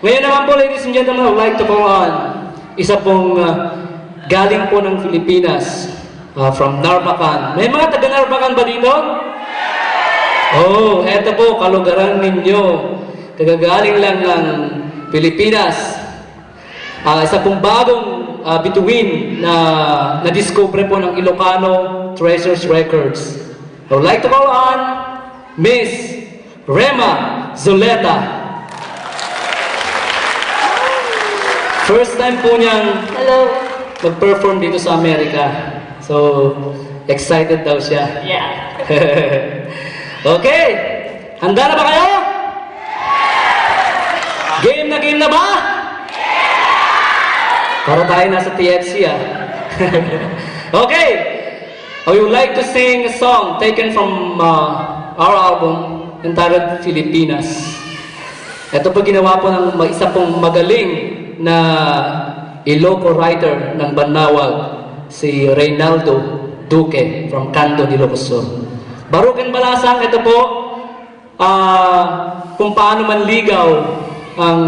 Ngayon naman po, ladies and gentlemen, I would like to call on isa pong galing po ng Pilipinas, from Narvacan. May mga taga Narvacan ba dito? Oh, eto po, kalugaran ninyo. Kagagaling lang ng Pilipinas. Isa pong bagong bituin na na-discover po ng Ilocano Treasures Records. I would like to call on Miss Rema Zuleta. First time po niyang mag-perform dito sa Amerika. So, excited daw siya. Yeah. Okay, handa na ba kayo? Game na ba? Para tayo nasa TFC Okay, I would like to sing a song taken from our album entitled Filipinas. Ito po ginawa po ng isa pong magaling na Iloco writer ng Banawag, si Reynaldo Duque from Canto de Ilocos Sur. Barukan Balasang, ito po kung paano manligaw ang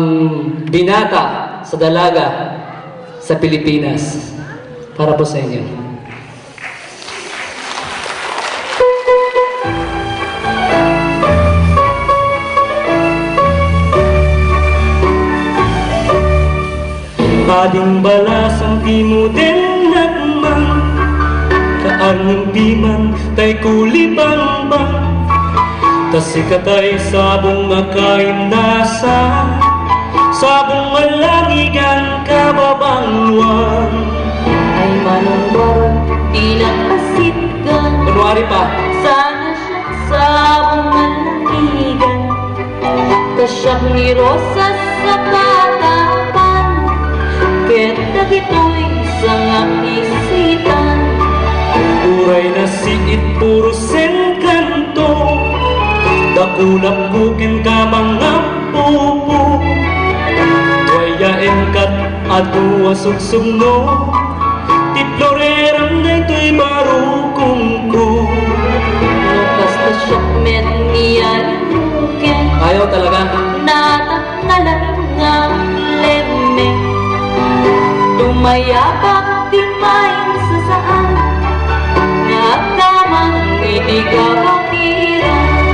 binata sa dalaga sa Pilipinas. Para po sa inyo. Ading balasang di mo din nagmang kaanyang piman tay kulibang bang tasikatay sabong akain nasa sabong malangigan kababangwan Ay manong di nakasitgan. Kunwari pa. Sana siya sabong malamigan. Kasyak ni Rosas sa katapan. Keta gito'y isang isitan. Uray na siit puro senkanto. Dakulap bukin ka mga pupo. Tuwayain kat adua sugsugno. Tiploreram na ito'y marukong ko. Lukas na siyak met niyan mukin. Ayaw talaga. Natangalang nga leme. Tumayabak di main sa saan. Nakamang hindi ka pakiran.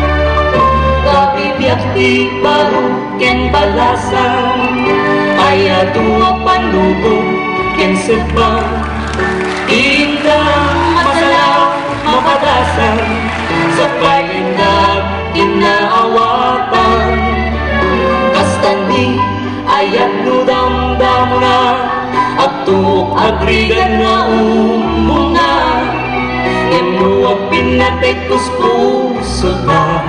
Kabibiyak di baruken balasan. Ay adua panlubog ken sebang. Inda masalaw mapatasan sa pagindag inaawatan. Kastandi ayat nudam-dam na agtuok agrigan na umunga. Inuwag pinatek puso na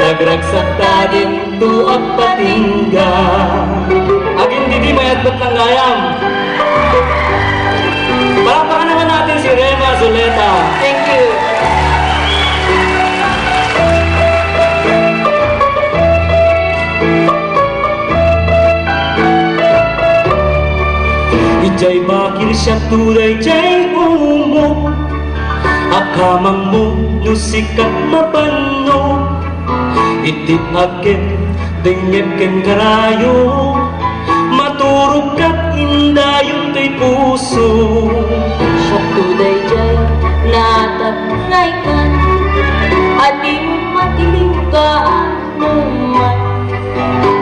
nagragsak ta din tuag patingga. Aging didi mayat ba't ng gayam? Palakpakan naman natin si Rema Zuleta. Thank you. Ijay bakir siya turay jay umo. Akamang mo nusikat mapano. Itit akin dingit ken karayo. Maturog kat indayong tay puso. Siya tuday jay natapnay kan. Adi mo matiling ka anuman.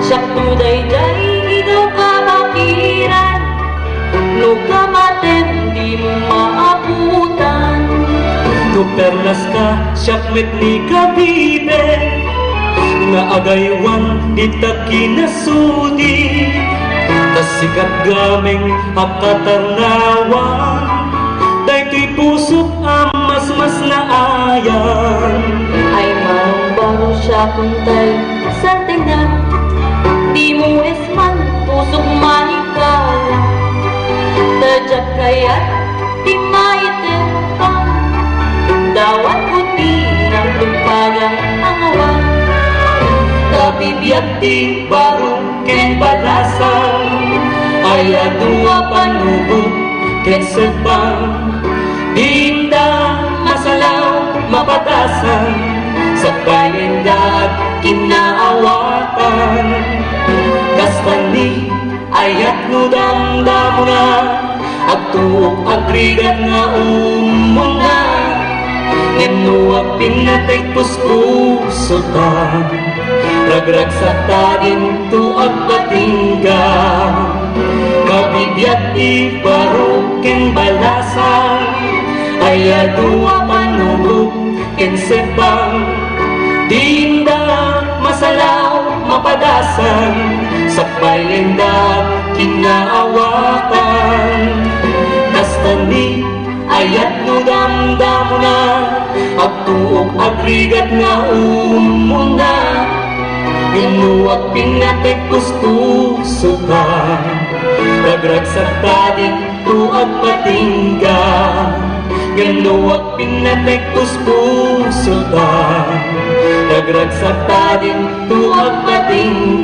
Siya tuday jay ikaw kabakiran. No kamaten di mo maabutan. No perlas ka siyakmet ni kabibe. Nga agaywan di ta kinasudi. Tasikat gaming akatarnawan. Daytoy pusok mas na ayan. Ay manong baro siya kuntay sa tinga. Di mo esman pusok manikala. Tadyak kaya't di maitepang. Dawat puti ng tumpagang angawan. Kabibiyak di baruken balasan. Ay adua panubog ken sebang. Dinda masalaw mapatasan sa panindag kinaawatan. ayat no damdamo na agtuok agrigan nga umuna ngeno pinatek puspuso ta ragrag sa tadin tu agpatingga mabibiyat di barukin balasan ayadua panubog kensebang dinda masalaw mapadasan sa pailenda kinaawakan kastani ayat no damdamo na agtuok agrigat nga umuna inuwag pinatek pusto ka ragrag sa tadin tu agpatingga ganuwag pinatek pusto ka ragrag sa tadin tu agpatingga